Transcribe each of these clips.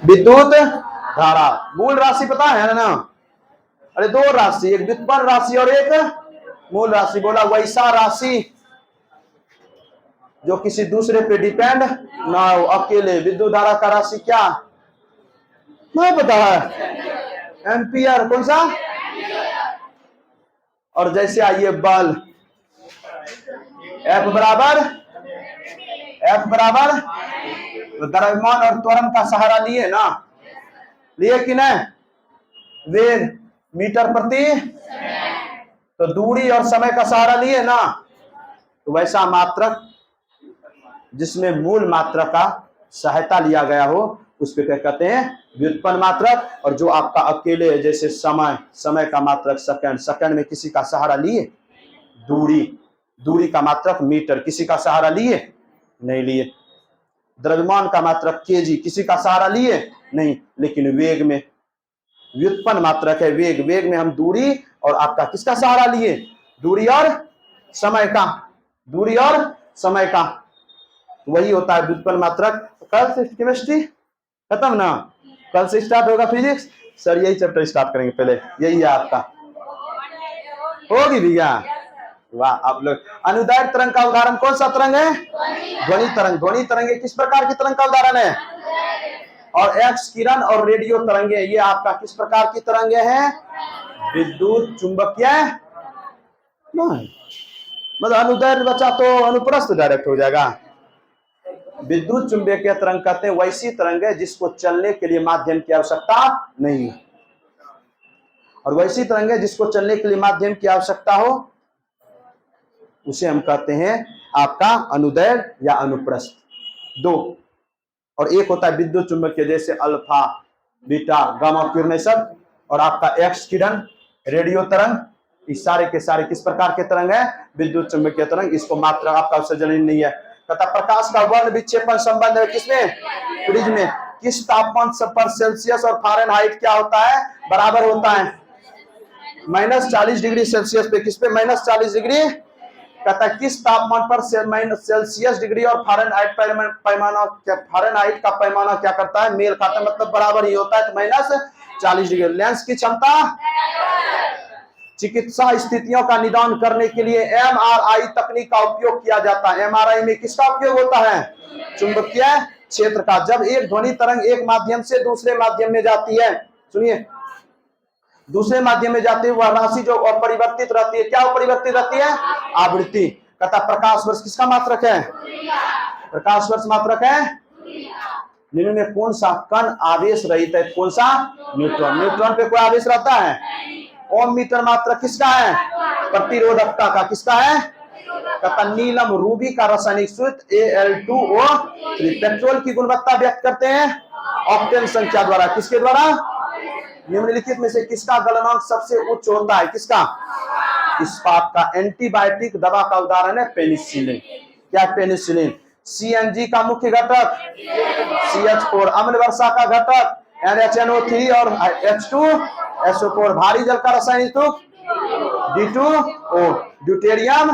विद्युत धारा। मूल राशि पता है ना? अरे दो राशि, एक व्युत्पन्न राशि और एक मूल राशि। बोला वैसा राशि जो किसी दूसरे पे डिपेंड ना हो, अकेले। विद्युत धारा का राशि क्या नहीं पता है? एम्पियर। कौन सा? और जैसे आइए बल, एफ बराबर द्रव्यमान और त्वरण का सहारा लिए ना, लिए कि नहीं? वेग मीटर प्रति, तो दूरी और समय का सहारा लिए ना। तो वैसा मात्रक जिसमें मूल मात्रक का सहायता लिया गया हो उस पे क्या कहते हैं? व्युत्पन्न मात्रक। और जो आपका अकेले, जैसे समय का मात्रक सेकंड में किसी का सहारा लिए। दूरी का मात्रक मीटर, किसी का सहारा लिए नहीं लिए। द्रव्यमान का मात्रक केजी, किसी का सहारा लिए नहीं। लेकिन वेग में व्युत्पन्न मात्रक है वेग में हम दूरी और आपका किसका सहारा लिए? दूरी और समय का। वही होता है व्युत्पन्न मात्रक। कल से केमिस्ट्री खत्म ना, कल से स्टार्ट होगा फिजिक्स। सर यही चैप्टर स्टार्ट करेंगे पहले, यही है आपका। होगी भैया? वाह आप लोग। अनुदैर्ध्य तरंग का उदाहरण कौन सा तरंग है? ध्वनि तरंग। ध्वनि तरंगे किस प्रकार की तरंग का उदाहरण है? और एक्स किरण और रेडियो तरंगे ये आपका किस प्रकार की तरंगे हैं? विद्युत चुंबकीय। मतलब अनुदैर्ध्य बचा तो अनुप्रस्थ डायरेक्ट हो जाएगा। विद्युत चुंबकीय तरंग कहते हैं वैसी तरंग है जिसको चलने के लिए माध्यम की आवश्यकता नहीं है। और वैसी तरंग है जिसको चलने के लिए माध्यम की आवश्यकता हो उसे हम कहते हैं आपका अनुदैर्ध्य या अनुप्रस्थ। दो। और एक होता है विद्युत चुंबकीय, जैसे अल्फा बीटा गामा किरणें सब, और आपका एक्स किरण रेडियो तरंग। इस सारे के सारे किस प्रकार के तरंग है? विद्युत चुंबकीय तरंग। इसको मात्रा आपका उत्सर्जन नहीं है। तथा प्रकाश का वर्ण विक्षेपण संबंध है किसमें? प्रिज्म में। किस तापमान पर सेल्सियस और फारेनहाइट क्या होता है? बराबर होता है। -40 डिग्री सेल्सियस पे किस पे? -40 डिग्री। कहता है किस तापमान पर सेल्सियस डिग्री और फारेनहाइट का पैमाना क्या करता है? मेल खाता है, मतलब बराबर ही होता है। तो -40 डिग्री। लेंस की क्षमता। चिकित्सा स्थितियों का निदान करने के लिए MRI तकनीक का उपयोग किया जाता है। MRI में किसका उपयोग होता है? चुंबकीय क्षेत्र का। जब एक ध्वनि तरंग एक माध्यम से दूसरे माध्यम में जाती है, सुनिए, दूसरे माध्यम में जाती है, वह राशि जो अपरिवर्तित रहती है। क्या अपरिवर्तित रहती है? आवृत्ति। कहता प्रकाश वर्ष किसका मात्रक है? प्रकाश वर्ष मात्रक है। निम्न में कौन सा कण आवेश रहित है? कौन सा? न्यूट्रॉन। न्यूट्रॉन पे कोई आवेश रहता है? ओम मीटर मात्रक किसका है? प्रतिरोधकता का। किसका है? कहता नीलम रूबी का रासायनिक सूत्र Al2O3। पेट्रोल की गुणवत्ता व्यक्त करते हैं ऑक्टेन संख्या द्वारा। किसके द्वारा? निम्नलिखित में से किसका गलनांक सबसे उच्च होता है? किसका? इस्पात का। एंटीबायोटिक दवा का उदाहरण है पेनिसिलिन। क्या? पेनिसिलिन। CNG का मुख्य घटक CH4। अम्ल वर्षा का घटक NHNO3 और H2SO4। भारी जल का रासायनिक सूत्र D2O। Deuterium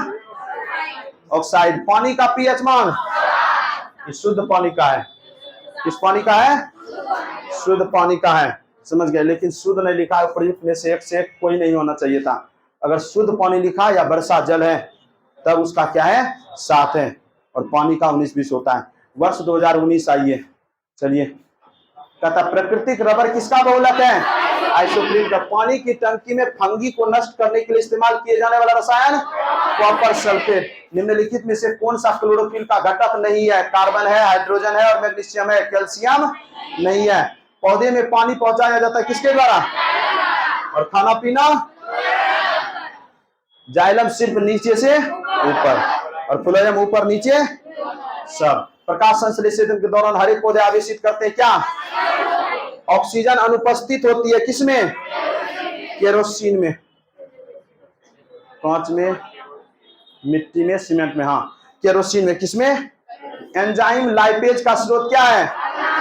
oxide. पानी का pH मान शुद्ध पानी का है। किस पानी का है? शुद्ध पानी का है। समझ गए? लेकिन शुद्ध नहीं लिखा है, प्रयुक्त में से एक कोई नहीं होना चाहिए था। अगर शुद्ध पानी लिखा या वर्षा जल है तब उसका क्या है? 7 है। और पानी का 19-20 होता है। वर्ष 2019 आइए। चलिए, कहता प्रकृतिक रबर किसका बहुलक है? आइसोप्रीन का। पानी की टंकी में फंगी को नष्ट करने के लिए इस्तेमाल किए जाने वाला रसायन कॉपर सल्फेट। निम्नलिखित में से कौन सा क्लोरोफिल का घटक नहीं है? कार्बन है, हाइड्रोजन है और मैग्नीशियम है। कैल्शियम नहीं है। पौधे में पानी पहुंचाया जाता है किसके द्वारा? और खाना पीना? जाइलम सिर्फ नीचे से ऊपर और फ्लोएम ऊपर नीचे सब। प्रकाश संश्लेषण के दौरान हरे पौधे आवेशित करते हैं क्या? ऑक्सीजन अनुपस्थित होती है किसमें? केरोसिन में, कांच में, मिट्टी में, सीमेंट में। हाँ, केरोसिन में। किसमें? एंजाइम लाइपेज का स्रोत क्या है?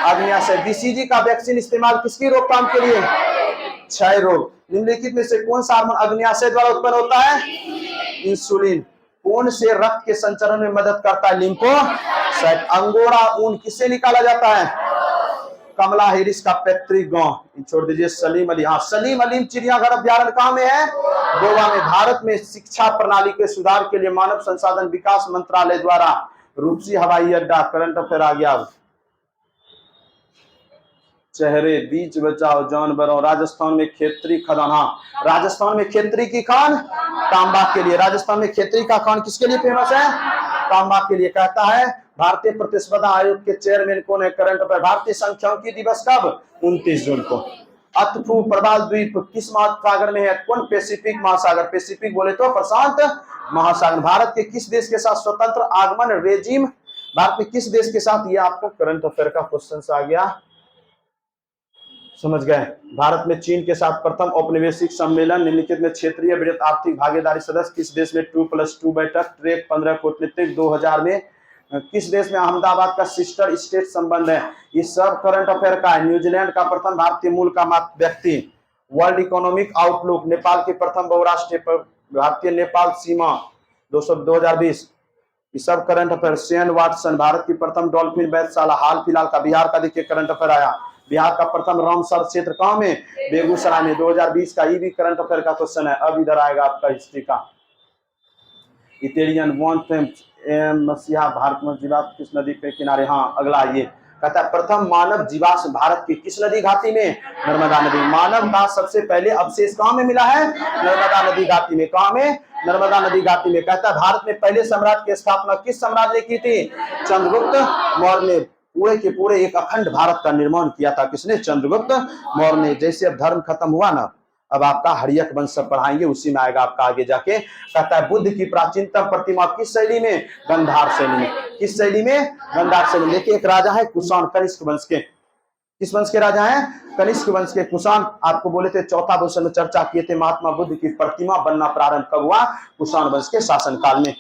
अग्न्याशय। BCG का वैक्सीन इस्तेमाल किसकी रोकथाम के लिए? क्षय रोग। निम्नलिखित में से कौन सा हार्मोन अग्न्याशय द्वारा उत्पन्न होता है? इंसुलिन। कौन से रक्त के संचरण में मदद करता है? लिम्फोसाइट। अंगोरा ऊन किससे निकाला जाता है? कमला हैरिस का पैतृक गांव छोड़ दीजिए। सलीम अली, हाँ सलीम अली चिड़ियाघर अभ्यारण्य कहाँ में है? गोवा में। भारत में शिक्षा प्रणाली के सुधार के लिए मानव संसाधन विकास मंत्रालय द्वारा रूपसी हवाई अड्डा, करंट अफेयर आ गया। चेहरे, बीच बचाओ, जानवरों, राजस्थान में खेतरी खदान, हाँ राजस्थान में खेतरी की खान तांबा के लिए, राजस्थान में खेतरी का खान किसके लिए फेमस है? तांबा के लिए। कहता है भारतीय प्रतिस्पर्धा आयोग के चेयरमैन कौन है? Current affair. भारतीय सांख्यिकी दिवस कब? 29 जून को। अतफू प्रवाल द्वीप किस महासागर में है? कौन? पैसिफिक महासागर। पैसिफिक बोले तो प्रशांत महासागर। भारत के किस देश के साथ स्वतंत्र आगमन रेजिम? भारत में किस देश के साथ? ये आपका करंट अफेयर का क्वेश्चन आ गया, समझ गए। भारत में चीन के साथ प्रथम औपनिवेशिक सम्मेलन निम्नलिखित में क्षेत्रीय वृहत आर्थिक भागीदारी सदस्य किस देश में? 2+2 बैठक। ट्रेक 15 कूटनीतिक 2000 में किस देश में अहमदाबाद का सिस्टर स्टेट संबंध है? ये सब करंट अफेयर का है। न्यूजीलैंड का प्रथम भारतीय मूल का व्यक्ति। वर्ल्ड इकोनॉमिक आउटलुक, नेपाल के प्रथम बहुराष्ट्रीय भारतीय नेपाल सीमा 2020। ये सब current affair. Shane Watson Bharat की प्रथम डॉल्फिन वैधशाला हाल फिलहाल का। बिहार का देखिए करंट अफेयर आया, बिहार का प्रथम रामसर क्षेत्र कहां में? बेगूसराय में। 2020 का ये भी करंट अफेयर का क्वेश्चन है। अब इधर आएगा आपका हिस्ट्री का। इटालियन मसीहा भारत में जीवाश्म किस नदी के किनारे? हाँ अगला ये कहता है प्रथम मानव जीवाश्म भारत की किस नदी घाटी में? नर्मदा नदी। मानव का सबसे पहले अवशेष कहां में मिला है? नर्मदा नदी घाटी में। कहां में? नर्मदा नदी घाटी में। कहता है भारत में पहले सम्राट की स्थापना किस सम्राट ने की थी? चंद्रगुप्त मौर्य ने। पूरे के पूरे एक अखंड भारत का निर्माण किया था किसने? चंद्रगुप्त मौर्य ने। जैसे अब धर्म खत्म हुआ ना, अब आपका हर्यक वंश सब पढ़ाएंगे, उसी में आएगा आपका आगे जाके। कहता है बुद्ध की प्राचीनतम प्रतिमा किस शैली में? गंधार शैली में। किस शैली में? गंधार शैली में। देखिए एक राजा है कुषाण, कनिष्क वंश के। किस वंश के राजा हैं? कनिष्क वंश के कुषाण। आपको बोले थे चौथा क्वेश्चन में चर्चा किए थे, महात्मा बुद्ध की प्रतिमा बनना प्रारंभ कब हुआ? कुषाण वंश के शासनकाल में।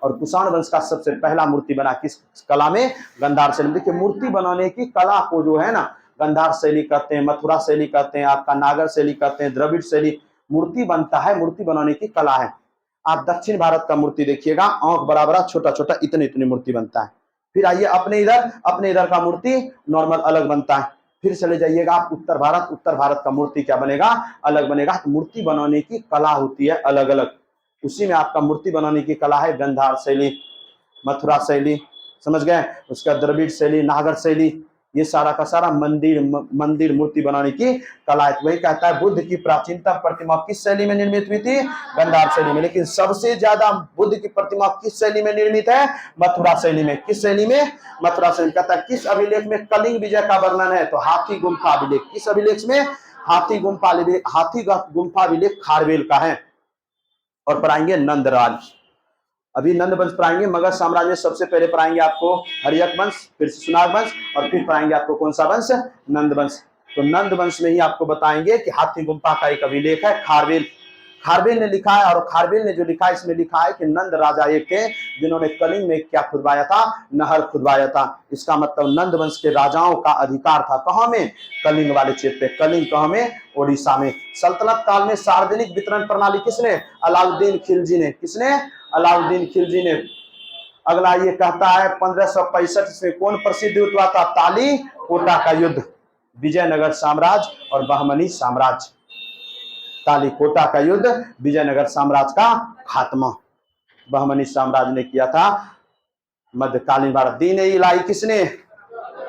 और कुषाण वंश का सबसे पहला मूर्ति बना किस कला में? गंधार शैली। देखिए मूर्ति बनाने की कला को जो है ना, गंधार शैली कहते हैं, मथुरा शैली कहते हैं, आपका नागर शैली कहते हैं, द्रविड़ शैली। मूर्ति बनता है, मूर्ति बनाने की कला है। आप दक्षिण भारत का मूर्ति देखिएगा, आंख बराबर छोटा छोटा इतनी इतनी मूर्ति बनता है। फिर आइए अपने इधर का मूर्ति नॉर्मल अलग बनता है। फिर चले जाइएगा आप उत्तर भारत का मूर्ति क्या बनेगा? अलग बनेगा। मूर्ति बनाने की कला होती है अलग अलग, उसी में आपका मूर्ति बनाने की कला है गंधार शैली, मथुरा शैली, समझ गए। उसका द्रविड़ शैली, नागर शैली, ये सारा का सारा मंदिर मूर्ति बनाने की कला है। वही कहता है बुद्ध की प्राचीनतम प्रतिमा किस शैली में निर्मित हुई थी? गंधार शैली में। लेकिन सबसे ज्यादा बुद्ध की प्रतिमा किस शैली में निर्मित है? मथुरा शैली में। किस शैली में? मथुरा शैली। कहता है किस अभिलेख में कलिंग विजय का वर्णन है? तो हाथी गुम्फा अभिलेख। किस अभिलेख में? हाथी गुम्फा अभिलेख खारवेल का है। और पढ़ाएंगे नंदराज, अभी नंद वंश पढ़ाएंगे। मगध साम्राज्य में सबसे पहले पढ़ाएंगे आपको हर्यक वंश, फिर सुनाग वंश, और फिर पढ़ाएंगे आपको कौन सा वंश? नंद वंश। तो नंद वंश में ही आपको बताएंगे कि हाथी गुम्फा का एक अभिलेख है खारवेल। खारवेल ने लिखा है, और खारवेल ने जो लिखा है इसमें लिखा है कि नंद राजा एक थे जिन्होंने कलिंग में क्या खुदवाया था? नहर खुदवाया था। इसका मतलब नंद वंश के राजाओं का अधिकार था कहां में? कलिंग वाले क्षेत्र पे। कलिंग कहां में? ओडिशा में। सल्तनत काल में सार्वजनिक वितरण प्रणाली किसने? अलाउद्दीन खिलजी ने। किसने? अलाउद्दीन खिलजी ने। अगला ये कहता है 1565 में कौन प्रसिद्ध युद्ध हुआ था? ताली कोटा का युद्ध। विजयनगर साम्राज्य और बहमनी साम्राज्य। ताली कोटा का युद्ध, विजयनगर साम्राज्य का खात्मा बहमनी साम्राज्य ने किया था। मध्यकालीन भारत। दीन ए इलाही किसने?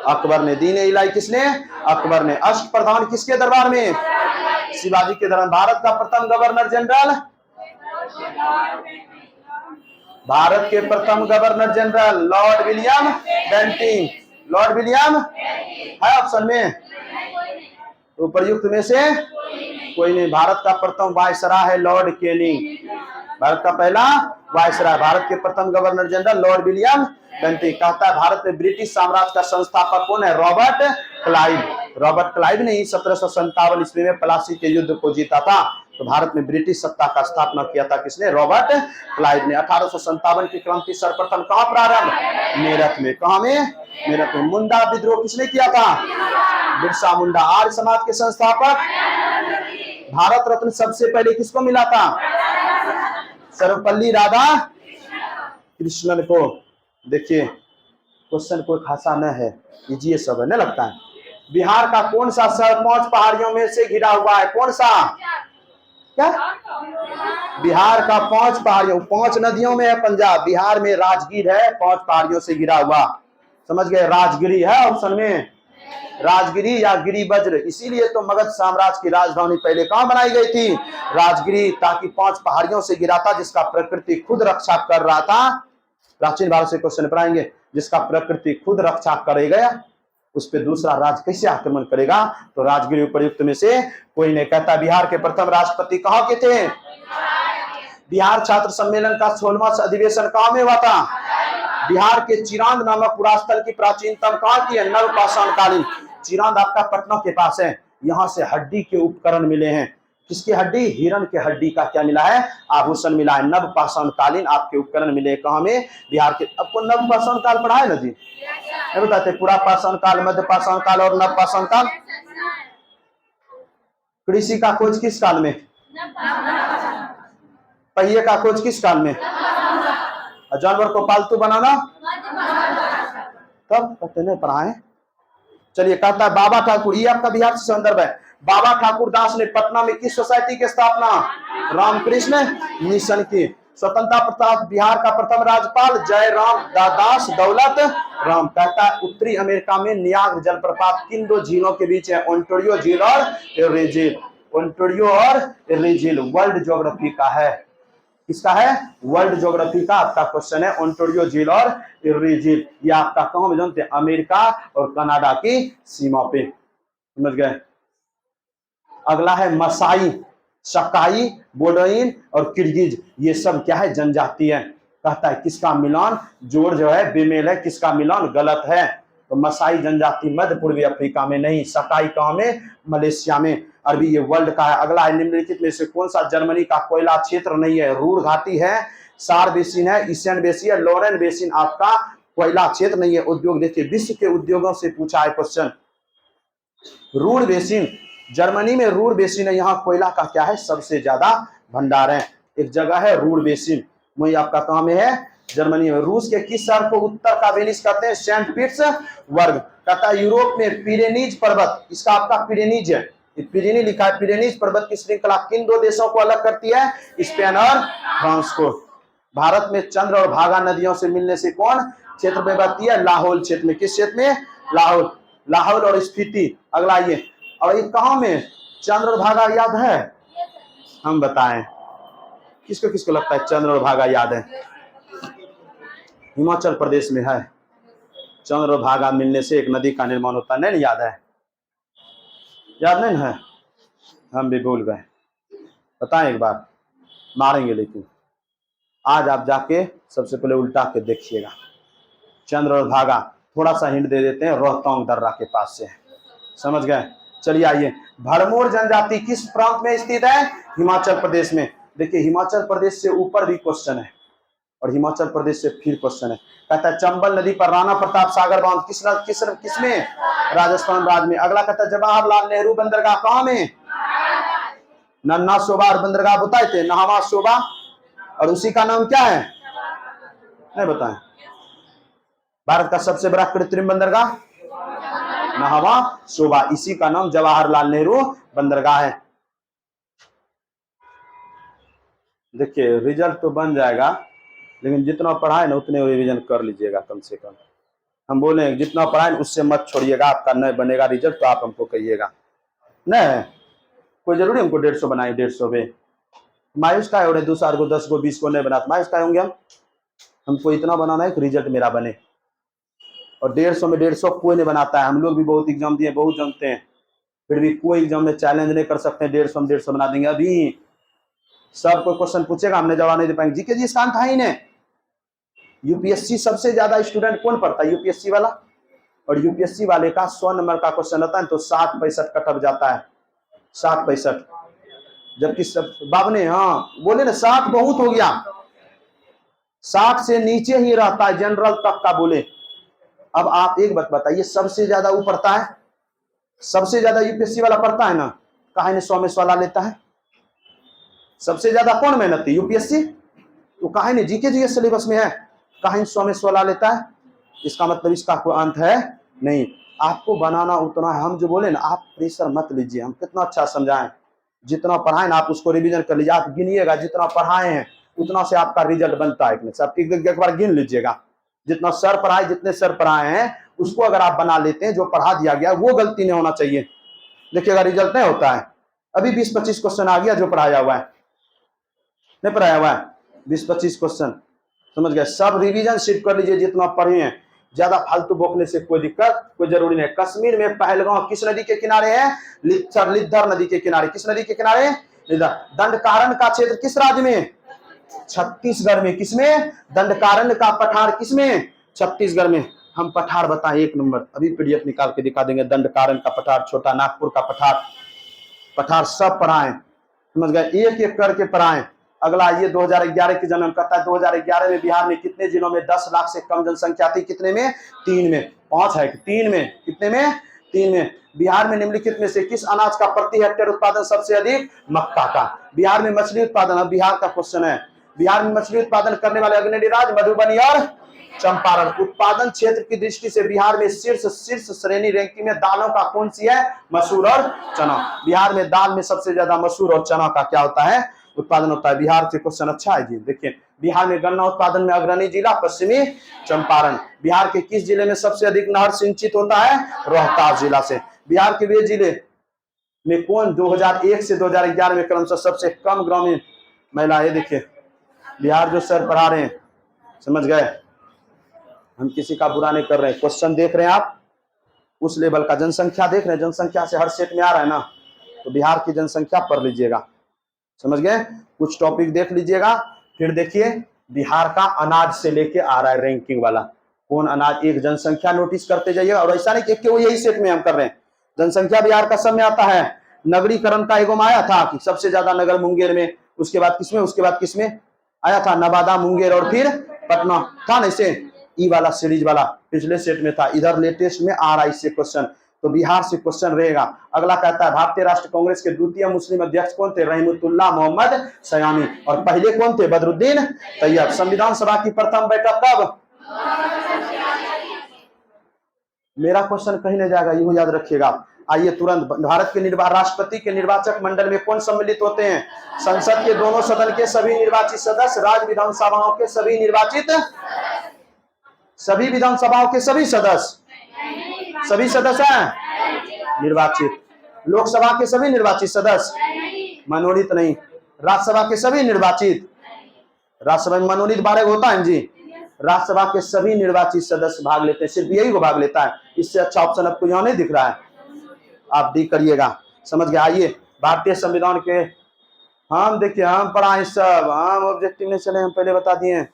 अकबर ने। दीन ए इलाही किसने? अकबर ने। अष्ट प्रधान किसके दरबार में? शिवाजी के दरबार। भारत का प्रथम गवर्नर जनरल? भारत के प्रथम governor general lord William Bentinck. Lord William है ऑप्शन में? उपयुक्त में से कोई नहीं। भारत का प्रथम वायसराय है लॉर्ड कैनिंग। भारत का पहला वायसराय। भारत के प्रथम governor general lord William Bentinck. कहता है भारत में ब्रिटिश साम्राज्य का संस्थापक कौन है? Robert Clive. रॉबर्ट क्लाइव ने 1757 ईस्वी में प्लासी के युद्ध को जीता था। तो भारत में ब्रिटिश सत्ता का स्थापना किया था किसने? रॉबर्ट क्लाइव ने। 1857 की क्रांति सर्वप्रथम कहां प्रारंभ? मेरठ में। कहां में? मेरठ में। मुंडा विद्रोह किसने किया था? बिरसा मुंडा। आर्य समाज के संस्थापक? भारत रत्न सबसे पहले किसको मिला था? सर्वपल्ली राधा कृष्णन को। देखिए क्वेश्चन कोई खासा न है, इजी सब है, न लगता है। बिहार का कौन सा शहर 5 पहाड़ियों में से घिरा हुआ है? कौन सा? क्या? बिहार का 5 पहाड़ियों, 5 नदियों में है पंजाब। बिहार में राजगीर है, 5 पहाड़ियों से घिरा हुआ। समझ गए? राजगिरी है ऑप्शन में, राजगिरी या गिरिवज्र। इसीलिए तो मगध साम्राज्य की राजधानी पहले कहां बनाई गई थी? राजगिरी, ताकि 5 पहाड़ियों से घिरा था, जिसका प्रकृति खुद रक्षा कर रहा था। प्राचीन भारत से क्वेश्चन पढ़ाएंगे, जिसका प्रकृति खुद रक्षा करेगा, उस पर दूसरा राज्य कैसे आक्रमण करेगा? तो राजगिरी उपर्युक्त में से कोई नहीं। कहता बिहार के प्रथम राष्ट्रपति कहां के थे? बिहार छात्र सम्मेलन का 16वां अधिवेशन कहां में हुआ था? बिहार के चिरांद नामक पुरास्थल की प्राचीनतम कहां की है? नवपाषाण कालीन। चिरांद आपका पटना के पास है। यहां से हड्डी के उपकरण मिले हैं। किसकी हड्डी? हिरण के हड्डी का क्या मिला है? आभूषण मिला है। नवपाषाण कालीन आपके उपकरण मिले कहां में? बिहार के। आपको नवपाषाण काल पढ़ा है ना जी? नहीं बताते? पूरा पाषाण काल, मध्य पाषाण काल और नवपाषाण काल। कृषि का खोज किस काल में? पहिए का खोज किस काल में? जानवर को पालतू बनाना तब कहते नहीं पढ़ाए। चलिए, कहता है बाबा ठाकुर, ये आपका बिहार से संदर्भ है। बाबा ठाकुर दास ने पटना में किस सोसाइटी की स्थापना? रामकृष्ण मिशन की। स्वतंत्रता प्रताप बिहार का प्रथम राज्यपाल जयराम दास दौलत राम। कहता है उत्तरी अमेरिका में नियाग्रा जलप्रपात किन 2 झीलों के बीच है? ओंटारियो झील और एरी झील। ओंटारियो और एरी झील वर्ल्ड ज्योग्राफी का है। किसका है? वर्ल्ड ज्योग्राफी का आपका क्वेश्चन है। ओंटारियो झील और एरी झील, ये आपका कहां में जानते हैं? अमेरिका और कनाडा की सीमा पे। समझ गए? अगला है मसाई, सकाई, बोडोइन और किर्गिज। ये सब क्या है? जनजाति है। कहता है किसका मिलान? जोड़ जो है बेमेल है, किसका मिलान? गलत है। तो मसाई जनजाति मध्य पूर्वी अफ्रीका में नहीं, सकाई कहां में? मलेशिया में। अरबी ये वर्ल्ड का है। अगला है निम्नलिखित में से कौन सा जर्मनी का कोयला क्षेत्र नहीं है? रूर घाटी है, सार बेसिन है, ईस्टर्न बेसिन है, लोरेन बेसिन आपका कोयला क्षेत्र नहीं है। उद्योग देखिए, विश्व के उद्योगों से पूछा है क्वेश्चन। रूर बेसिन, जर्मनी में रूर बेसिन है। यहाँ कोयला का क्या है? सबसे ज्यादा भंडार है। एक जगह है रूर बेसिन, वही आपका कहां में है? जर्मनी में। रूस के किस शहर को उत्तर का वेनिस कहते हैं? Saint Petersburg. कहता है यूरोप में पिरेनीज पर्वत, इसका आपका पिरेनीज है, पिरेनी लिखा है। पिरेनीज पर्वत की श्रृंखला किन 2 देशों को अलग करती है? स्पेन और फ्रांस को। भारत में चंद्र और भागा नदियों से मिलने से कौन क्षेत्र में बहती है? लाहौल क्षेत्र में। किस क्षेत्र में? लाहौल। लाहौल और स्पीति। अगला ये, और ये कहां में? चंद्र और भागा याद है? हम बताएं किसको किसको लगता है चंद्र और भागा याद है? हिमाचल प्रदेश में है। चंद्र और भागा मिलने से एक नदी का निर्माण होता है। नहीं याद है? याद नहीं है? हम भी भूल गए। बताएं एक बार, मारेंगे लेकिन। आज आप जाके सबसे पहले उल्टा के देखिएगा। चंद्र और भागा, थोड़ा सा हिंट दे देते हैं, रोहतांग दर्रा के पास से। समझ गए? चलिए आइए, भरमौर जनजाति किस प्रांत में स्थित है? हिमाचल प्रदेश में। देखिए, हिमाचल प्रदेश से ऊपर भी क्वेश्चन है और हिमाचल प्रदेश से फिर क्वेश्चन है। कहता है चंबल नदी पर राणा प्रताप सागर बांध किसमें? राजस्थान राज्य में। अगला कहता है जवाहरलाल नेहरू बंदरगाह कहां में? नन्हा शोभा और बंदरगाह बताए थे, नहावा शोभा, और उसी का नाम क्या है? नहीं बताएं? भारत का सबसे बड़ा कृत्रिम बंदरगाह नहावा शोभा, इसी का नाम जवाहरलाल नेहरू बंदरगाह है। देखिए, रिजल्ट तो बन जाएगा, लेकिन जितना पढ़ाए ना उतने रिवीजन कर लीजिएगा कम से कम। हम बोले जितना पढ़ाए उससे मत छोड़िएगा। आपका नहीं बनेगा रिजल्ट तो आप हमको कहिएगा। नहीं कोई जरूरी हमको 150 बनाए, 150 पे मायूस का है। 2 साल को 10 को 20 को नहीं बनाते, मायूस का होंगे हम। हमको इतना बनाना है कि रिजल्ट मेरा बने। और 150 में 150 कोई नहीं बनाता है। हम लोग भी बहुत एग्जाम दिए, बहुत जानते हैं, फिर भी कोई एग्जाम में चैलेंज नहीं कर सकते। 150 में 150 बना देंगे। अभी सब कोई क्वेश्चन पूछेगा, हमने जवाब नहीं दे पाएंगे। जीके जी स्थान था ही नहीं। यूपीएससी सबसे ज्यादा स्टूडेंट कौन पढ़ता है? यूपीएससी वाला। और यूपीएससी वाले का 100 नंबर का क्वेश्चन आता है तो 60-65 कटअप जाता है। 60-65, जबकि सब बाबने, हाँ बोले ना 60 बहुत हो गया, 60 से नीचे ही रहता है जनरल तक का बोले। अब आप एक बात बताइए, सबसे ज्यादा वो पढ़ता है, सबसे ज्यादा यूपीएससी वाला पढ़ता है ना, काहे ने 100 में 100 ला लेता है? सबसे ज्यादा कौन मेहनती? यूपीएससी। तो काहे ने जीके जी सिलेबस में है, काहे 100 में 100 ला लेता है? इसका मतलब इसका कोई अंत है नहीं। आपको बनाना उतना है। हम जो बोले ना, आप प्रेशर मत लीजिए, हम कितना अच्छा समझाएं, जितना पढ़ाएं ना आप उसको रिवीजन कर लीजिए। आप गिनिएगा, जितना पढ़ाए हैं उतना से आपका रिजल्ट बनता है। सब एक बार गिन लीजिएगा, जितना सर पढ़ाए, जितने सर पढ़ाए हैं उसको अगर आप बना लेते हैं, जो पढ़ा दिया गया वो गलती नहीं होना चाहिए। देखिएगा रिजल्ट नहीं होता है। अभी 20-25 क्वेश्चन आ गया जो पढ़ाया हुआ है, नहीं पढ़ाया हुआ है 20-25 क्वेश्चन, समझ गए। सब रिवीजन शीट कर लीजिए जितना पढ़े हैं। ज्यादा फालतू बोकने से कोई दिक्कत कोई जरूरी नहीं। कश्मीर में पहलगांव किस नदी के किनारे है? लिद्धर नदी के किनारे। किस नदी के किनारे? लिद्धर। दंडकारण्य का क्षेत्र किस राज्य में? छत्तीसगढ़ में। किसमें? दंडकारण्य का पठार किसमें? छत्तीसगढ़ में। हम पठार बताएं 1 नंबर, अभी पीडीएफ निकाल के दिखा देंगे। दंडकारण्य का पठार, छोटा नागपुर का पठार, पठार सब पढ़ाएं, समझ गए, एक एक करके पढ़ाएं। अगला ये 2011 की जन्म करता है। 2011 में बिहार में कितने जिलों में 10 लाख से कम जनसंख्या थी? कितने में? 3 में। 5 है 3 में? कितने में? 3 में। बिहार में निम्नलिखित में से किस अनाज का प्रति हेक्टेयर उत्पादन सबसे अधिक? मक्का का। बिहार में मछली उत्पादन, अब बिहार का क्वेश्चन है, बिहार में मछली उत्पादन करने वाले अग्रणी राज्य मधुबनी और चंपारण। उत्पादन क्षेत्र की दृष्टि से बिहार में शीर्ष श्रेणी रैंकिंग में दालों का कौन सी है? मसूर और चना। बिहार में दाल में सबसे ज्यादा मसूर और चना का क्या होता है? उत्पादन होता है। बिहार से क्वेश्चन अच्छा है जी। देखिए, बिहार में गन्ना उत्पादन में अग्रणी जिला पश्चिमी चंपारण। बिहार के किस जिले में सबसे अधिक नहर सिंचित होता है? रोहतास जिला से। बिहार के वे जिले में कौन 2001 से 2011 में क्रमशः सबसे कम ग्रामीण महिला है? देखिए, बिहार जो सर पढ़ा रहे हैं, समझ गए, हम किसी का बुरा नहीं कर रहे हैं। क्वेश्चन देख रहे हैं आप, उस लेवल का जनसंख्या देख रहे हैं, जनसंख्या से हर सेट में आ रहा है ना, तो बिहार की जनसंख्या पढ़ लीजिएगा, समझ गए। कुछ टॉपिक देख लीजिएगा, फिर देखिए बिहार का अनाज से लेके आ रहा है रैंकिंग वाला, कौन अनाज, एक जनसंख्या नोटिस करते जाइएगा। और ऐसा नहीं कि केवल यही सेट में हम कर रहे हैं, जनसंख्या बिहार का सब में आता है। नगरीकरण का एगो आया था कि सबसे ज्यादा नगर मुंगेर में, उसके बाद किसमें, उसके बाद किसमें आया था? नवादा, मुंगेर और फिर पटना था ना। इसे ई वाला सीरीज वाला पिछले सेट में था, इधर लेटेस्ट में आ रहा है इससे क्वेश्चन, तो बिहार से क्वेश्चन रहेगा। अगला कहता है भारतीय राष्ट्रीय कांग्रेस के द्वितीय मुस्लिम अध्यक्ष कौन थे? रहमतुल्लाह मोहम्मद सयामी। और पहले कौन थे? बदरुद्दीन तैयब। संविधान सभा की प्रथम बैठक कब? मेरा क्वेश्चन कहीं नहीं जाएगा, यूं याद रखिएगा। आइए तुरंत, भारत के राष्ट्रपति के निर्वाचक मंडल में कौन सम्मिलित होते हैं? संसद के दोनों सदन के सभी निर्वाचित सदस्य, राज्य विधानसभाओं के सभी निर्वाचित, सभी विधानसभाओं के सभी सदस्य, सभी सदस्य हैं निर्वाचित। लोकसभा के सभी निर्वाचित सदस्य, मनोनीत नहीं। राज्यसभा के सभी निर्वाचित, राज्यसभा में मनोनीत 12 होता है जी। राज्यसभा के सभी निर्वाचित सदस्य भाग लेते हैं, सिर्फ यही को भाग लेता है। इससे अच्छा ऑप्शन आपको यहाँ नहीं दिख रहा है, आप डी करिएगा, समझ गए। आइए भारतीय संविधान के, हम देखिए हम पढ़ाए सब, हम ऑब्जेक्टिव में चले, हम पहले बता दिए,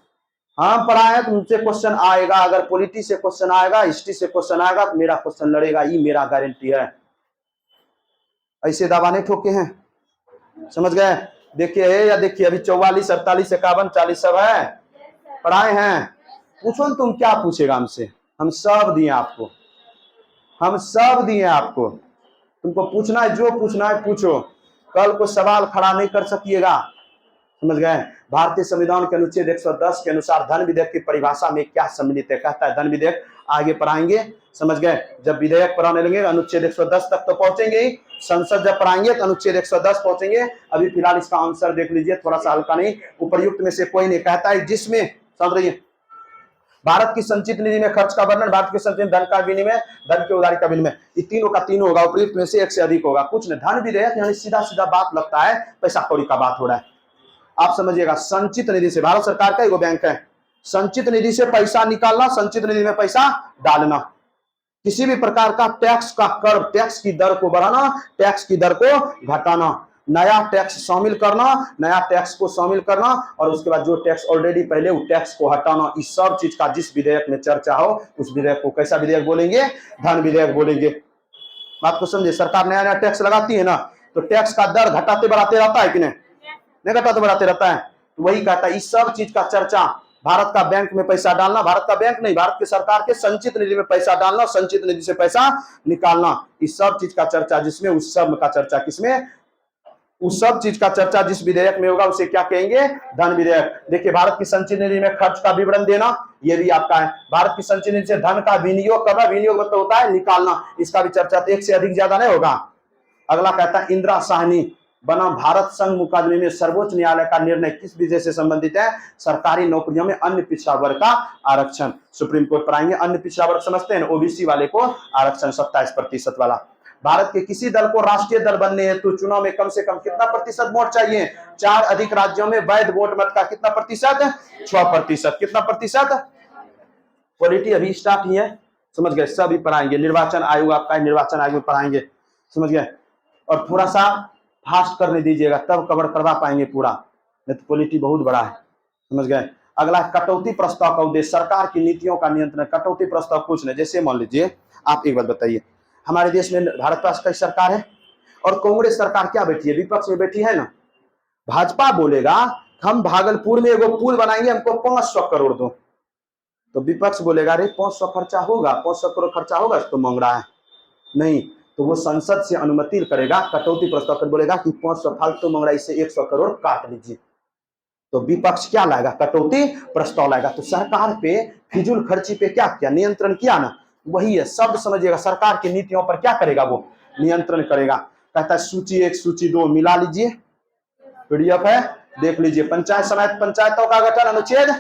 हम पढ़ाए तो मुझसे क्वेश्चन आएगा। अगर पॉलिटी से क्वेश्चन आएगा, हिस्ट्री से क्वेश्चन आएगा, तो मेरा क्वेश्चन लड़ेगा, ये मेरा गारंटी है। ऐसे दावा नहीं ठोके हैं, समझ गए। देखिए या देखिए, अभी 44, 48, 51, 40 सब है, पढ़ाए हैं। पूछो न, तुम क्या पूछेगा हमसे? हम सब दिए आपको, हम सब दिए आपको। तुमको पूछना है, जो पूछना है पूछो, कल को सवाल खड़ा नहीं कर सकिएगा, समझ गए। भारतीय संविधान के अनुच्छेद 110 के अनुसार धन विधेयक की परिभाषा में क्या सम्मिलित है? कहता है धन विधेयक, आगे पढ़ाएंगे, समझ गए। जब विधेयक पढ़ाने लगेंगे अनुच्छेद 110 तक तो पहुंचेंगे ही, संसद जब पढ़ाएंगे तो अनुच्छेद 110 पहुंचेंगे। अभी फिलहाल इसका आंसर देख लीजिए, थोड़ा सा हल्का नहीं, उपर्युक्त में से कोई नहीं। कहता है जिसमें, समझ रही है, भारत की संचित निधि में खर्च का वर्णन, भारत के संचित धन का विनिमय, धन के उधारी का विनिमय, ये तीनों का तीनों होगा, उपयुक्त में से एक से अधिक होगा। कुछ नहीं, धन विधेयक यानी सीधा सीधा बात लगता है पैसा कौड़ी का बात हो रहा है, आप समझिएगा। संचित निधि से, भारत सरकार का एगो बैंक है, संचित निधि से पैसा निकालना, संचित निधि में पैसा डालना, किसी भी प्रकार का टैक्स का कर, टैक्स की दर को बढ़ाना, टैक्स की दर को घटाना, नया टैक्स शामिल करना, नया टैक्स को शामिल करना, और उसके बाद जो टैक्स ऑलरेडी पहले उस टैक्स को हटाना। इस सब चीज का जिस विधेयक में चर्चा हो उस विधेयक को कैसा विधेयक बोलेंगे? धन विधेयक बोलेंगे। बात को समझे। सरकार नया नया टैक्स लगाती है ना, तो टैक्स का दर घटाते बढ़ाते रहता है कि नहीं घटाते बढ़ाते रहता है। तो वही कहता है इस सब चीज का चर्चा, भारत का बैंक में पैसा डालना, भारत का बैंक नहीं, भारत के सरकार के संचित निधि में पैसा डालना, संचित निधि से पैसा निकालना, इस सब चीज का चर्चा, जिसमें उस सब का चर्चा किसमें? उस सब चीज का चर्चा जिस विधेयक में होगा उसे क्या कहेंगे? धन विधेयक। देखिए, भारत की संचित निधि में खर्च का विवरण देना, ये भी आपका है। भारत की संचित निधि से धन का विनियोग करना, विनियोग मतलब होता है निकालना, इसका भी चर्चा तो एक से अधिक ज्यादा नहीं होगा। अगला कहता है इंदिरा साहनी बनाम भारत संघ मुकदमे में सर्वोच्च न्यायालय का निर्णय किस विषय से संबंधित है? सरकारी नौकरियों में अन्य पिछड़ा वर्ग का आरक्षण। सुप्रीम कोर्ट पर आएंगे। अन्य पिछड़ा वर्ग समझते हैं, ओबीसी वाले को आरक्षण 27% वाला। भारत के किसी दल को राष्ट्रीय दल बनने हेतु चुनाव में कम से कम कितना प्रतिशत वोट चाहिए? 4 अधिक राज्यों में वैध वोट मत का कितना प्रतिशत? 6%। कितना प्रतिशत? पॉलिटी अभी स्टार्ट ही है, समझ गए? सभी पढ़ाएंगे। निर्वाचन आयोग आपका है, निर्वाचन आयोग में पढ़ाएंगे, समझ गए? और थोड़ा सा फास्ट करने दीजिएगा तब कवर करवा पाएंगे पूरा, नहीं तो पॉलिटी बहुत बड़ा है, समझ गए? अगला कटौती प्रस्ताव का उद्देश्य सरकार की नीतियों का नियंत्रण। कटौती प्रस्ताव कुछ नहीं, जैसे मान लीजिए आप एक बात बताइए, हमारे देश में भारत पास कई सरकार है और कांग्रेस सरकार क्या बैठी है? विपक्ष में बैठी है ना। भाजपा बोलेगा हम भागलपुर में एगो पुल बनाएंगे, हमको 500 करोड़ दो, तो विपक्ष बोलेगा अरे 500 खर्चा होगा, 500 करोड़ खर्चा होगा तो मांग रहा है नहीं, तो वो संसद से अनुमति करेगा, कटौती प्रस्ताव कर बोलेगा कि 500 फालतू मांग रहा है, इससे 100 करोड़ काट लीजिए। तो विपक्ष क्या लाएगा? कटौती प्रस्ताव लाएगा। तो सरकार पे फिजूल खर्ची पे क्या किया? नियंत्रण किया ना। वही है, शब्द समझिएगा, सरकार की नीतियों पर क्या करेगा? वो नियंत्रण करेगा। कहता है सूची 1 सूची 2 मिला लीजिए, पीडीएफ है, देख लीजिए। पंचायत समिति पंचायतों का गठन अनुच्छेद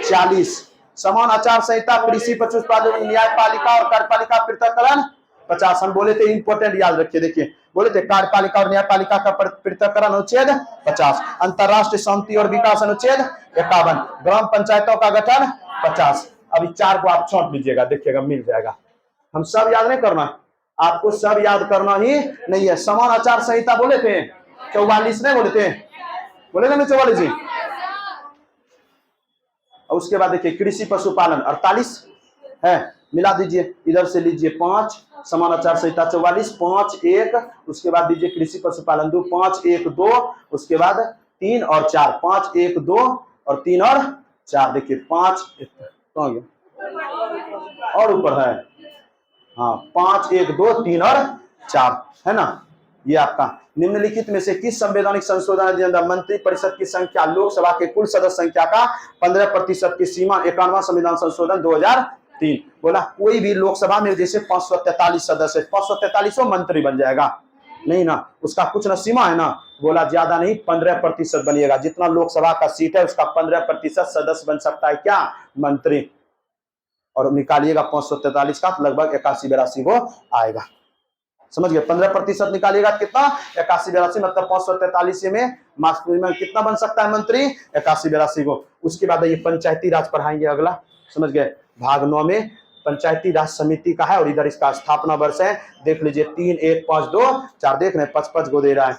40, समान आचार संहिता, कृषि पशुपालन, न्यायपालिका और कार्यपालिका पृथक्करण 50। हम बोले थे इंपोर्टेंट याद रखिए, देखिए बोले थे कार्यपालिका और न्यायपालिका का पृथक्करण अनुच्छेद 50, अंतरराष्ट्रीय शांति और विकास अनुच्छेद 51, ग्राम पंचायतों का गठन 50। अभी 4 को आप छोड़ लीजिएगा, देखिएगा मिल जाएगा। हम सब याद नहीं करना, आपको सब याद करना ही नहीं है। समान आचार संहिता बोले थे 44 नहीं बोले थे? बोले ना 44 जी। और उसके बाद देखिए कृषि पशुपालन 48 है, मिला दीजिए, इधर से लीजिए 5, समान आचार संहिता 44, 5 1, उसके बाद दीजिए कृषि पशुपालन 2, 5 1 2, उसके बाद 3 और 4, 5 1 2 और 3 और 4, देखिए 5 कहाँ गया और ऊपर है, हाँ 5 1 2 3 और 4 है ना। ये आपका निम्नलिखित में से किस संवैधानिक संशोधन अधिनियम मंत्री परिषद की संख्या लोकसभा के कुल सदस्य संख्या का 15% की सीमा 51वां संविधान संशोधन 2003। बोला कोई भी लोकसभा में जैसे 543 सदस्य, 543 मंत्री बन जाएगा नहीं ना, उसका कुछ ना सीमा है ना। बोला ज्यादा नहीं 15% बनिएगा, जितना लोकसभा का सीट है उसका 15% सदस्य बन सकता है क्या? मंत्री। और निकालिएगा 543 का लगभग 81-82 वो आएगा, समझ गए? 15% निकालिएगा कितना? 81-82, मतलब 543 में मैक्सिमम कितना बन सकता है मंत्री? 81-82 को। उसके बाद ये पंचायती राज पढ़ाएंगे अगला, समझ गए? भाग 9 में पंचायती राज समिति का है और इधर इसका स्थापना वर्ष है, देख लीजिए 3 1 5 2 4, देख रहे हैं 55 को दे रहा है।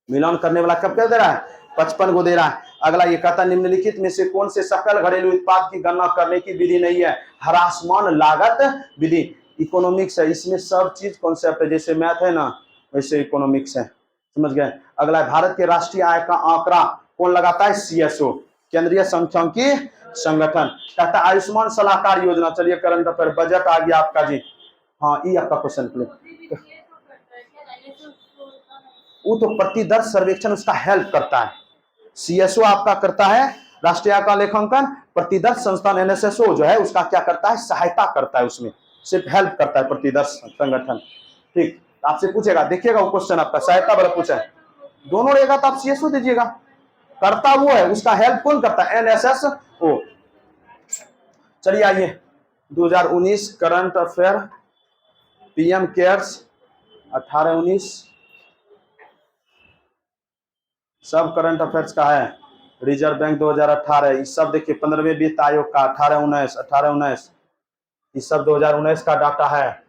मिलान करने वाला कब क्या दे रहा है? 55 को दे रहा है। अगला ये कहता है निम्नलिखित में से कौन से सकल घरेलू उत्पाद की गणना करने की विधि नहीं है? ह्रासमान लागत विधि। इकोनॉमिक्स है, इसमें सब चीज कॉन्सेप्ट है, जैसे मैथ है ना वैसे इकोनॉमिक्स है, समझ गए? अगला भारत के राष्ट्रीय आय का आंकड़ा कौन लगाता है? सीएसओ, केंद्रीय सांख्यिकी संगठन। कहता है आयुष्मान सलाहकार योजना। चलिए करंट अफेयर बजट आ गया आपका जी, हाँ ये आपका क्वेश्चन। वो तो प्रतिदर्श सर्वेक्षण उसका हेल्प करता है, सीएसओ आपका करता है राष्ट्रीय आय का लेखांकन, प्रतिदर्श संस्थान एनएसएसओ जो है उसका क्या करता है? सहायता करता है, उसमें सिर्फ हेल्प करता है प्रतिदर्श संगठन। ठीक, आपसे पूछेगा, देखिएगा वो क्वेश्चन आपका सहायता वाला पूछा है, दोनों रहेगा तो आप सीएसओ दीजिएगा, करता वो है, उसका हेल्प कौन करता है? एनएसएसओ। चलिए आइए 2019 करंट अफेयर पीएम केयर्स 18-19 सब करंट अफेयर्स का है। रिजर्व बैंक 2018 इस सब देखिए, 15वें वित्त आयोग का 18-19 इस सब 2019 का डाटा है,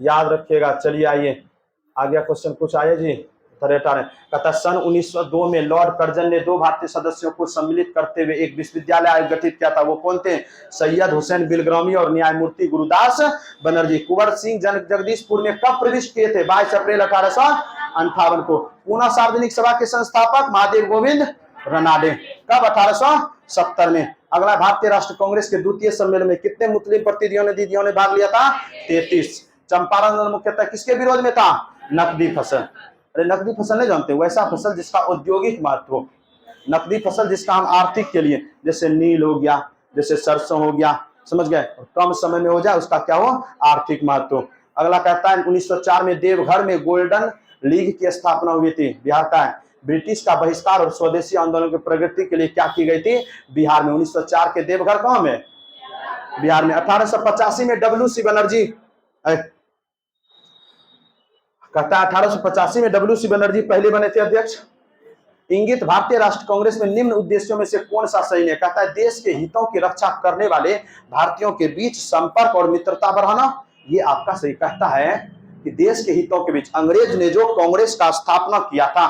याद रखिएगा। चलिए आइए आगे क्वेश्चन कुछ आए जी। कहता सन 1902 में लॉर्ड कर्जन ने 2 भारतीय सदस्यों को सम्मिलित करते हुए एक विश्वविद्यालय आयोग गठित किया था, वो कौन थे? सैयद हुसैन बिलग्रामी और न्यायमूर्ति गुरुदास बनर्जी। कुंवर सिंह जगदीशपुर में कब प्रविष्ट किए थे? 22 अप्रैल 1858 को। पूना सार्वजनिक सभा के संस्थापक महादेव गोविंद रनाडे, कब? 1870 में। अगला भारतीय राष्ट्रीय कांग्रेस के द्वितीय सम्मेलन में कितने मुस्लिम प्रतिनिधियों ने दीदियों ने भाग लिया था? 33। चंपारण मुख्यतः किसके विरोध में था? नकदी फसल। अरे नकदी फसल नहीं जानते, वैसा फसल जिसका औद्योगिक महत्व हो, नकदी फसल जिसका हम आर्थिक के लिए, जैसे नील हो गया, जैसे सरसों हो गया, समझ गए, कम समय में हो जाए, उसका क्या हो, आर्थिक महत्व। अगला कहता है 1904 में देवघर में गोल्डन लीग की स्थापना हुई थी। बिहार का है। ब्रिटिश का बहिष्कार और स्वदेशी आंदोलन की प्रगति के लिए क्या की गई थी, बिहार में। 1904 के देवघर कहां में, बिहार में। 1885 में WC बनर्जी, कहता है 1885 में WC बनर्जी पहले बने थे अध्यक्ष। इंगित भारतीय राष्ट्र कांग्रेस में निम्न उद्देश्यों में से कौन सा सही है, कहता है देश के हितों की रक्षा करने वाले भारतीयों के बीच संपर्क और मित्रता बढ़ाना, ये आपका सही। कहता है कि देश के हितों के बीच, अंग्रेज ने जो कांग्रेस का स्थापना किया था,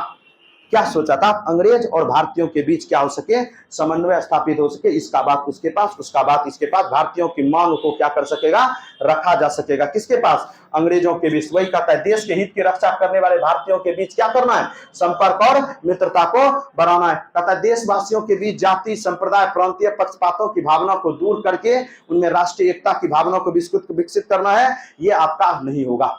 क्या सोचा था, अंग्रेज और भारतीयों के बीच क्या हो सके, समन्वय स्थापित हो सके, इसका बात उसके पास, उसका बात इसके पास, भारतीयों की मांग को क्या कर सकेगा, रखा जा सकेगा, किसके पास, अंग्रेजों के बीच। वही कहता है देश के हित की रक्षा करने वाले भारतीयों के बीच क्या करना है, संपर्क और मित्रता को बढ़ाना है। कहता है देशवासियों के बीच जाति, संप्रदाय, प्रांतीय पक्षपातों की भावना को दूर करके उनमें राष्ट्रीय एकता की भावना को विकसित करना है, ये आपका नहीं होगा।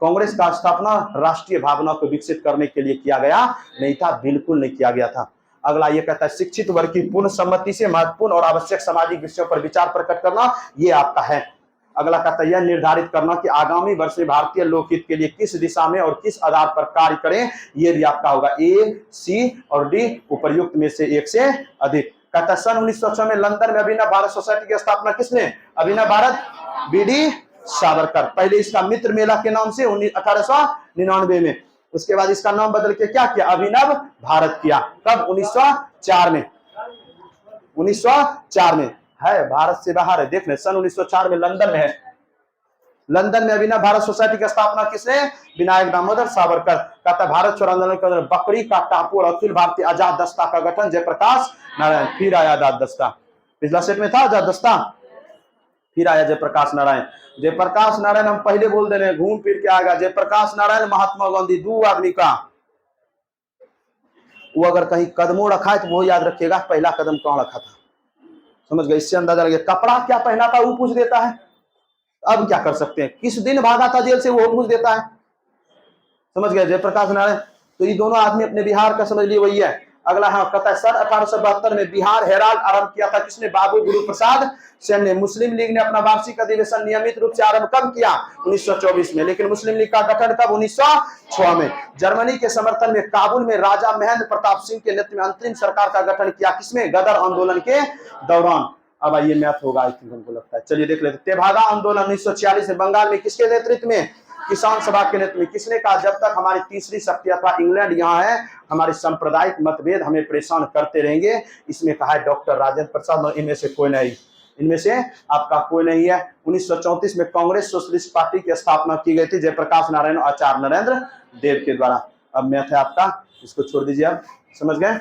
कांग्रेस का स्थापना राष्ट्रीय भावना को विकसित करने के लिए किया गया नहीं था, बिल्कुल नहीं किया गया था। अगला ये कहता है शिक्षित वर्ग की पूर्ण सम्मति से महत्वपूर्ण और आवश्यक सामाजिक विषयों पर विचार प्रकट करना, ये आपका है। अगला कहता है यह निर्धारित करना कि आगामी वर्ष में भारतीय लोकहित के लिए किस दिशा में और किस आधार पर कार्य करें, ये भी आपका होगा। A, C और D उपर्युक्त में से एक से अधिक। कहता है सन 1906 में लंदन में अभिनव भारत सोसाइटी की स्थापना किसने, अभिनव भारत, BD सावरकर। पहले इसका मित्र मेला के नाम से 1899 में, उसके बाद इसका नाम बदल के क्या किया, अभिनव भारत किया। कब, 1904 में। 1904 में है, भारत से बाहर है, देख ले, सन 1904 में लंदन में है। लंदन में अभिनव भारत सोसाइटी की स्थापना किसने, विनायक दामोदर सावरकर। कहता भारत छोड़ो आंदोलन के अंदर बकरी का टापू और अखिल भारतीय आजाद दस्ता का गठन, जयप्रकाश नारायण। फिर आया आजाद दस्ता, पिछला सेट में था आजाद दस्ता, फिर आया जयप्रकाश नारायण। जयप्रकाश नारायण हम पहले बोल दे रहे हैं, घूम फिर के आएगा। जयप्रकाश नारायण, महात्मा गांधी, दो आदमी का, वो अगर कहीं कदमों रखा है तो वो याद रखिएगा पहला कदम कहां रखा था, समझ गए, इससे अंदाजा लगे। कपड़ा क्या पहना था वो पूछ देता है, अब क्या कर सकते हैं, किस दिन भागा था जेल से वो पूछ देता है, समझ गए। जयप्रकाश नारायण, तो ये दोनों आदमी अपने बिहार का समझ लिए वही है। अगला हाँ कहता है सन 1872 में बिहार हेराल्ड आरंभ किया था किसने, बाबू गुरु प्रसाद सेन ने। मुस्लिम लीग ने अपना वार्षिक अधिवेशन नियमित रूप से आरंभ कब किया, 1924 में। लेकिन मुस्लिम लीग का गठन कब, 1906 में। जर्मनी के समर्थन में काबुल में राजा महेंद्र प्रताप सिंह के नेतृत्व में अंतरिम सरकार का गठन किया किसमें, गदर आंदोलन के दौरान। अब आइए मैथ होगा, हमको लगता है, चलिए देख लेते। तेभागा आंदोलन 1946 में बंगाल में किसके नेतृत्व में, किसान सभा के नेतृत्व में। किसने कहा जब तक हमारी तीसरी शक्ति अथवा इंग्लैंड यहाँ है, हमारे सांप्रदायिक मतभेद हमें परेशान करते रहेंगे, इसमें कहा है डॉक्टर राजेंद्र प्रसाद। इनमें से कोई नहीं, इनमें से आपका कोई नहीं है। 1934 में कांग्रेस सोशलिस्ट पार्टी की स्थापना की गई थी जयप्रकाश नारायण और आचार्य नरेंद्र देव के द्वारा। अब मैथ है आपका, इसको छोड़ दीजिए, आप समझ गए।